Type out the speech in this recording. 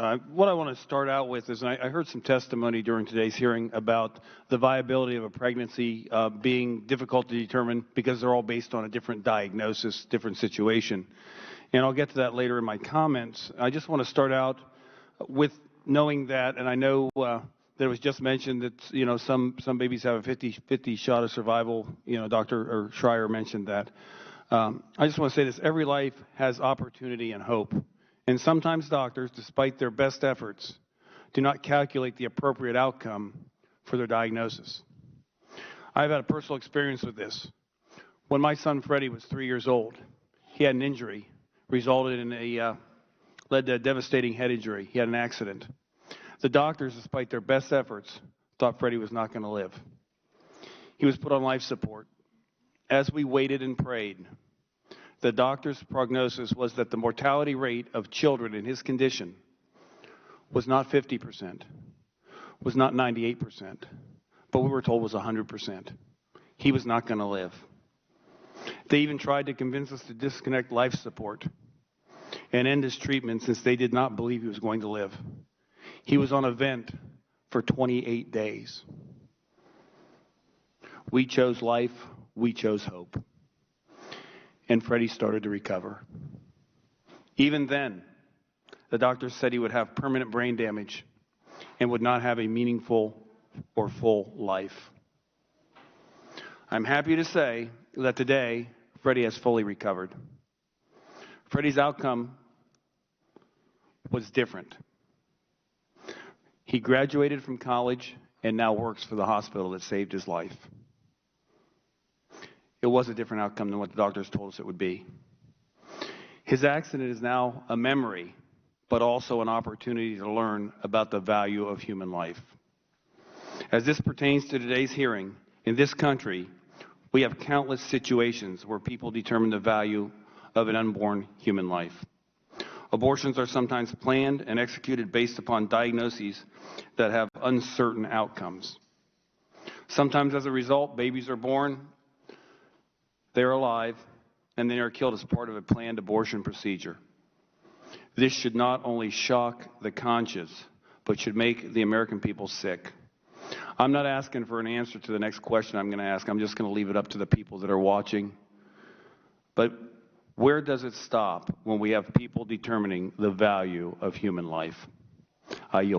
What I want to start out with is, I heard some testimony during today's hearing about the viability of a pregnancy being difficult to determine because they're all based on a different diagnosis, different situation. And I'll get to that later in my comments. I just want to start out with knowing that, and I know that it was just mentioned that, some babies have a 50-50 shot of survival. Dr. Schreier mentioned that. I just want to say this: every life has opportunity and hope. And sometimes doctors, despite their best efforts, do not calculate the appropriate outcome for their diagnosis. I've had a personal experience with this. When my son Freddie was 3 years old, he had an injury, resulted in led to a devastating head injury. He had an accident. The doctors, despite their best efforts, thought Freddie was not going to live. He was put on life support. As we waited and prayed, the doctor's prognosis was that the mortality rate of children in his condition was not 50%, was not 98%, but we were told was 100%. He was not going to live. They even tried to convince us to disconnect life support and end his treatment since they did not believe he was going to live. He was on a vent for 28 days. We chose life. We chose hope. And Freddie started to recover. Even then, the doctors said he would have permanent brain damage and would not have a meaningful or full life. I'm happy to say that today, Freddie has fully recovered. Freddie's outcome was different. He graduated from college and now works for the hospital that saved his life. It was a different outcome than what the doctors told us it would be. His accident is now a memory, but also an opportunity to learn about the value of human life. As this pertains to today's hearing, in this country, we have countless situations where people determine the value of an unborn human life. Abortions are sometimes planned and executed based upon diagnoses that have uncertain outcomes. Sometimes as a result, babies are born, they're alive, and they are killed as part of a planned abortion procedure. This should not only shock the conscience, but should make the American people sick. I'm not asking for an answer to the next question I'm going to ask. I'm just going to leave it up to the people that are watching. But where does it stop when we have people determining the value of human life? I yield.